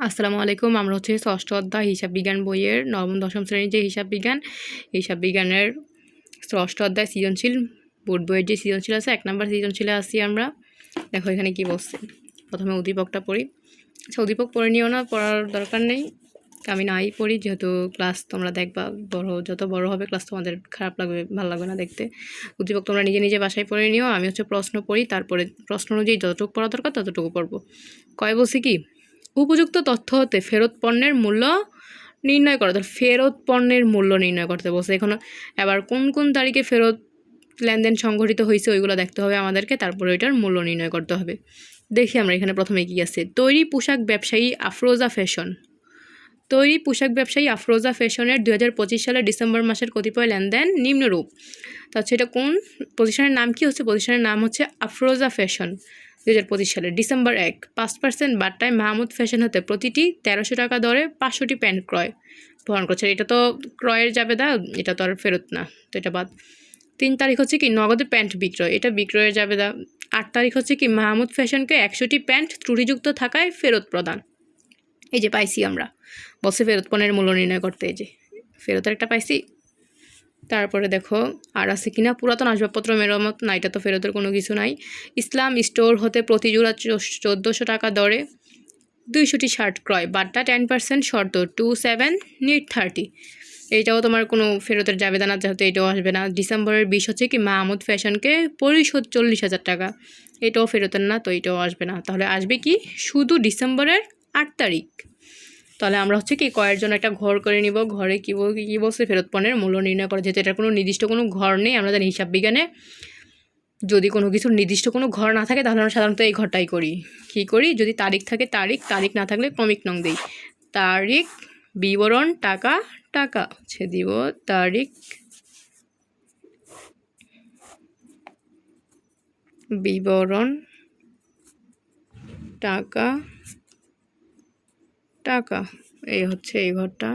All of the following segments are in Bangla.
আসসালামু আলাইকুম। আমরা হচ্ছে ষষ্ঠ অধ্যায় হিসাব বিজ্ঞান বইয়ের নবম দশম শ্রেণীর যে হিসাব বিজ্ঞানের ষষ্ঠ অধ্যায় সৃজনশীল বোর্ড বইয়ের যে সৃজনশীল আছে 1 নম্বর সৃজনশীলে আসি আমরা। দেখো এখানে কি বলছে, প্রথমে উদ্দীপকটা পড়ি। আচ্ছা, উদ্দীপক পড়ে নিও না, পড়ার দরকার নেই, আমি নাই পড়ি, যেহেতু ক্লাস তোমরা দেখবা যত বড় হবে ক্লাস তোমাদের খারাপ লাগবে, ভালো লাগবে না দেখতে। উদ্দীপক তোমরা নিজে নিজে বাসায় পড়ে নিও, আমি হচ্ছে প্রশ্ন পড়ি, তারপরে প্রশ্ন অনুযায়ী যতটুকু পড়া দরকার ততটুকু পড়বো। বলছি কি, উপযুক্ত তথ্য হতে ফেরত পণ্যের মূল্য নির্ণয় করা। ফেরত পণ্যের মূল্য নির্ণয় করতে বলছে। এখন এবার কোন কোন তারিখে ফেরত লেনদেন সংঘটিত হয়েছে ওইগুলো দেখতে হবে আমাদেরকে, তারপরে ওইটার মূল্য নির্ণয় করতে হবে। দেখি আমরা এখানে প্রথমে কি আছে। তৈরি পোশাক ব্যবসায়ী আফরোজা ফ্যাশনের 2025 সালের ডিসেম্বর মাসের কতিপয় লেনদেন নিম্নরূপ। তা হচ্ছে এটা কোন প্রতিষ্ঠানের নাম, কি হচ্ছে প্রতিষ্ঠানের নাম হচ্ছে আফরোজা ফ্যাশন। 2025 সালের ডিসেম্বর 1, 5% বাট্টায় মাহমুদ ফ্যাশন হতে প্রতিটি 1300 টাকা দরে 500টি প্যান্ট ক্রয় বহন করছে। এটা তো ক্রয়ের জাবেদা, এটা তো আর ফেরত না, তো এটা বাদ। 3 তারিখ হচ্ছে কি নগদে প্যান্ট বিক্রয়, এটা বিক্রয়ের জাবেদা। 8 তারিখ হচ্ছে কি মাহমুদ ফ্যাশনকে 100টি প্যান্ট ত্রুটিযুক্ত থাকায় ফেরত প্রদান। এই যে পাইছি আমরা, বলছে ফেরত পণ্যের মূল্য নির্ণয় করতে, এই যে ফেরতের একটা পাইছি। তারপরে দেখো আর আছে কিনা, পুরাতন আসবাবপত্র মেরামত না, এটা তো ফেরতের কোনো কিছু নাই। ইসলাম স্টোর হতে প্রতি জোড়া 1400 টাকা দরে 200টি শার্ট ক্রয়, বাট্টা 10%, শর্ত 27 নিট 30। এইটাও তোমার কোনো ফেরতের যাবে না, যেহেতু এটাও আসবে না। ডিসেম্বরের 20 হচ্ছে কি মাহমুদ ফ্যাশনকে পরিশোধ 40,000 টাকা, এটাও ফেরতের না, তো এটাও আসবে না। তাহলে আসবে কি শুধু ডিসেম্বরের 8 তারিখ। তাহলে আমরা হচ্ছে কি কয়ের জন্য একটা ঘর করে নিব। ঘরে কী বলছে, ফেরত পণ্যের মূল্য নির্ণয় করা। যেহেতু এটার কোনো নির্দিষ্ট কোনো ঘর নেই, আমরা জানি হিসাব বিজ্ঞানে যদি কোনো কিছুর নির্দিষ্ট কোনো ঘর না থাকে তাহলে আমরা সাধারণত এই ঘরটাই করি। কী করি, যদি তারিখ থাকে তারিখ না থাকলে ক্রমিক নং দিই। তারিখ, বিবরণ, টাকা হচ্ছে দিব তারিখ, বিবরণ, টাকা এই হচ্ছে এই ঘরটা।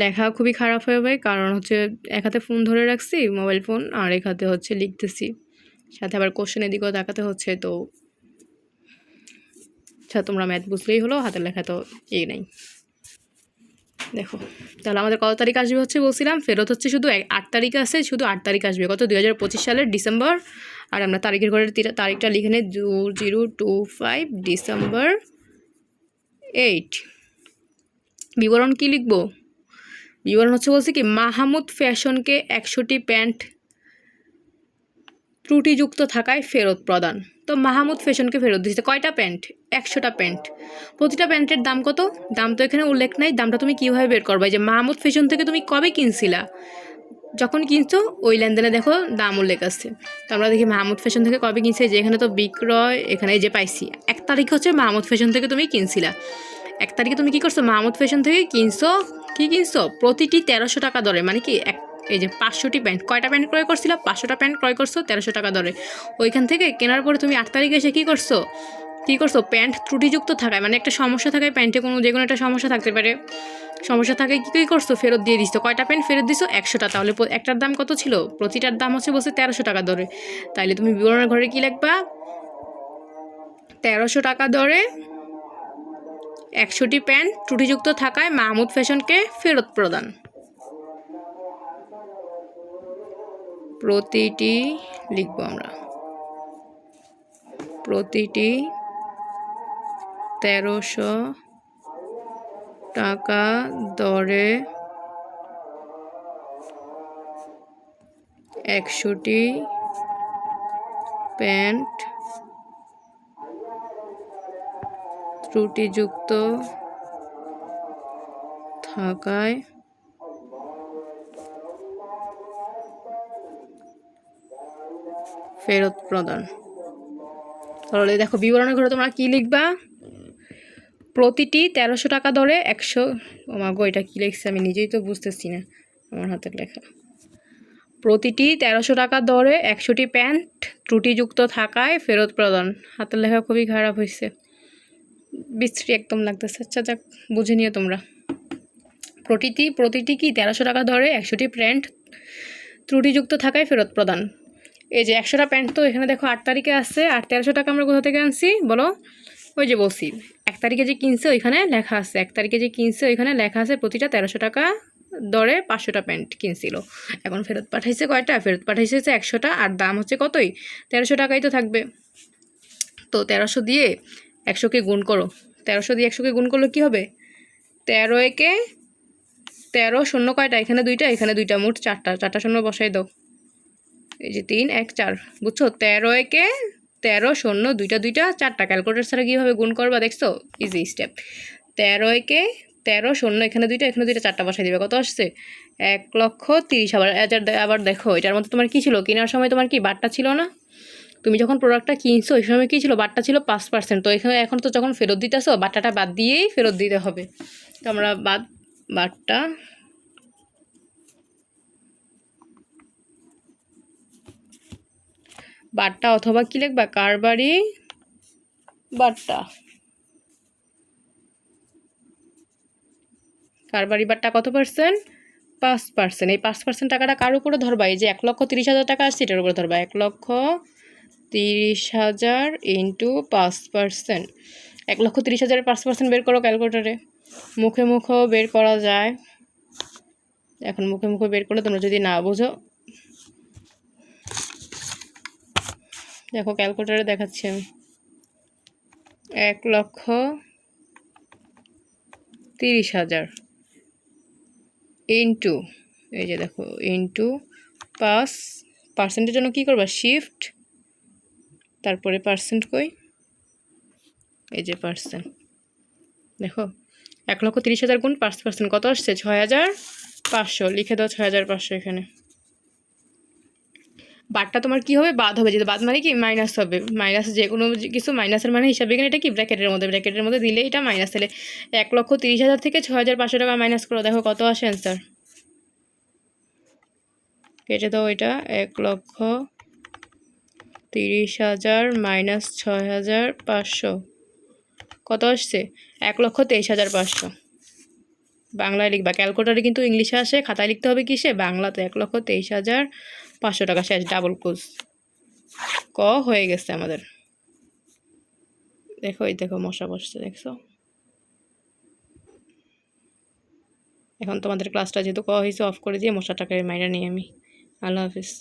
লেখা খুবই খারাপ হয়ে যায়, কারণ হচ্ছে এক হাতে ফোন ধরে রাখছি, মোবাইল ফোন, আর এক হাতে হচ্ছে লিখতেছি, সাথে আবার কোশ্চেনের দিকেও তাকাতে হচ্ছে। তো আচ্ছা, তোমরা ম্যাথ বুঝলেই হলো, হাতের লেখা তো এই নেই। দেখো তাহলে আমাদের কত তারিখ আসবে হচ্ছে বলছিলাম, ফেরত হচ্ছে শুধু 8 তারিখ আছে, শুধু 8 তারিখ আসবে। কত, 2025 সালের ডিসেম্বর। আর আমরা তারিখের ঘরের তারিখটা লিখে নিই, 2025 ডিসেম্বর 8। বিবরণ কি লিখবো, বিবরণ হচ্ছে বলছে কি মাহমুদ ফ্যাশনকে 100টি প্যান্ট ত্রুটিযুক্ত থাকায় ফেরত প্রদান। তো মাহমুদ ফ্যাশনকে ফেরত দিচ্ছে কয়টা প্যান্ট, 100টা প্যান্ট। প্রতিটা প্যান্টের দাম কত, দাম তো এখানে উল্লেখ নাই। দামটা তুমি কীভাবে বের করবা, যে মাহমুদ ফ্যাশন থেকে তুমি কবে কিনছিলা, যখন কিনছো ওই লেনদেনে দেখো দাম উল্লেখ আছে। তো আমরা দেখি মাহমুদ ফ্যাশন থেকে কবে কিনছে, যে এখানে তো বিক্রয়, এখানে যে পাইছি 1 তারিখ হচ্ছে মাহমুদ ফ্যাশন থেকে তুমি কিনছিলা। 1 তারিখে তুমি কী করছো, মাহমুদ ফ্যাশন থেকে কিনছো, প্রতিটি 1300 টাকা দরে, মানে কি এই যে 500টি প্যান্ট, কয়টা প্যান্ট ক্রয় করছিল, 500টা প্যান্ট ক্রয় করছো 1300 টাকা দরে। ওইখান থেকে কেনার পরে তুমি 8 তারিখে এসে কী করছো, প্যান্ট ত্রুটিযুক্ত থাকায়, মানে একটা সমস্যা থাকায়, প্যান্টে যে কোনো একটা সমস্যা থাকতে পারে, সমস্যা থাকে কী করছো, ফেরত দিয়ে দিচ্ছ। কয়টা প্যান্ট ফেরত দিছো, 100টা। তাহলে একটার দাম কত ছিল, প্রতিটার দাম হচ্ছে বলছে 1300 টাকা দরে। তাইলে তুমি বিবরণের ঘরে কী লিখবা, 1300 টাকা দরে 100টি প্যান্ট ত্রুটিযুক্ত থাকায় মাহমুদ ফ্যাশনকে ফেরত প্রদান। প্রতিটি লিখব আমরা, প্রতিটি 1300 টাকা দরে 100টি প্যান্ট ত্রুটিযুক্ত থাকায় ফেরত প্রদান। তাহলে দেখো বিবরণের ঘরে তোমরা কি লিখবা, প্রতিটি 1300 টাকা দরে 100, গো এটা কী লিখছে আমি নিজেই তো বুঝতেছি না, আমার হাতের লেখা। প্রতিটি 1300 টাকা দরে 100টি প্যান্ট ত্রুটিযুক্ত থাকায় ফেরত প্রদান। হাতের লেখা খুবই খারাপ হয়েছে, বিশ্রী একদম লাগতেছে। আচ্ছা যাক, বুঝে নিও তোমরা। প্রতিটি কি 1300 টাকা দরে 100টি প্যান্ট ত্রুটিযুক্ত থাকায় ফেরত প্রদান। এই যে 100টা প্যান্ট তো এখানে দেখো 8 তারিখে আসছে, আর 1300 টাকা আমরা কোথা থেকে আনছি বলো, ওই যে বলছি 1 তারিখে যে কিনছে ওইখানে লেখা আছে, 1 তারিখে যে কিনছে ওইখানে লেখা আছে প্রতিটা 1300 টাকা দরে 500টা প্যান্ট কিনছিল। এখন ফেরত পাঠাইছে কয়টা? ফেরত পাঠাইছে হচ্ছে 100টা, আর দাম হচ্ছে কতই? 1300 টাকাই তো থাকবে। তো 1300 দিয়ে 100কে গুণ করো, 1300 দিয়ে 100কে গুণ করলে কী হবে? 13 একে 13 শূন্য কয়টা? এখানে 2টা, এখানে 2টা, মোট 4টা, 4টা শূন্য বসাই দাও। এই যে 3 1 4, বুঝছো? 13 একে 13 শূন্য 2টা 2টা 4টা, ক্যালকুলেটর ছাড়া কীভাবে গুণ করবা দেখছো? Easy step. 13 একে 13 শূন্য, এখানে 2টা, এখানে 2টা, 4টা বসাই দিবে। কত আসছে? 1,30,000। আবার দেখো এটার মধ্যে তোমার কী ছিল? কেনার সময় তোমার কি বাট্টা ছিল না? তুমি যখন প্রোডাক্টটা কিনছো ওই সময় কী ছিল? বাট্টা ছিল 5%। তো এখানে এখন তো যখন ফেরত দিতেছো বাট্টাটা বাদ দিয়েই ফেরত দিতে হবে। তো আমরা বাট্টা বাট্টা অথবা কী লিখবা? কারবারি বাট্টা। কারবারি বাট্টা কত পার্সেন্ট? 5%। এই 5% টাকাটা কার উপরে ধরবা? এই যে 1,30,000 টাকা আসছে এটার উপরে ধরবা। 1,30,000 ইন্টু 5%। 1,30,000 5% বের করো ক্যালকুলেটারে। মুখে মুখেও বের করা যায়। এখন মুখে মুখে বের করলে তোমরা যদি না বোঝো, দেখো ক্যালকুলেটারে দেখাচ্ছি আমি। 1,30,000 ইন্টু, এই যে দেখো, ইন্টু 5%। জন্য কী করবা? শিফট, তারপরে পার্সেন্ট কই? এই যে পার্সেন্ট। দেখো 1,30,000 গুণ 5% কত আসছে? 6,500। লিখে দাও 6,500 এখানে। বারটা তোমার কি হবে? বাদ হবে। যেটা বাদ মানে কি? মাইনাস হবে। মাইনাস যে কোনো কিছু মাইনাসের মানে হিসাবে এখানে এটা কি? ব্র্যাকেটের মধ্যে দিলে এটা মাইনাস হলে 1,30,000 থেকে 6,500 টাকা মাইনাস করো। দেখো কত আসে অ্যান্সার। কেটে দাও এটা। 1,30,000 মাইনাস 6,500 কত আসছে? 1,23,500। বাংলায় লিখবা। ক্যালকুলেটারে কিন্তু ইংলিশে আসে, খাতায় লিখতে হবে কিসে? বাংলাতে। 1,23,500 টাকা। শেষ, ডাবল ক্লোজ। ক হয়ে গেছে আমাদের। দেখো এই দেখো মশা বসছে, দেখছো? এখন তোমাদের ক্লাসটা যেহেতু ক হয়েছে অফ করে দিয়ে মশাটাকে মাইরা নিই আমি। আল্লাহ হাফিজ।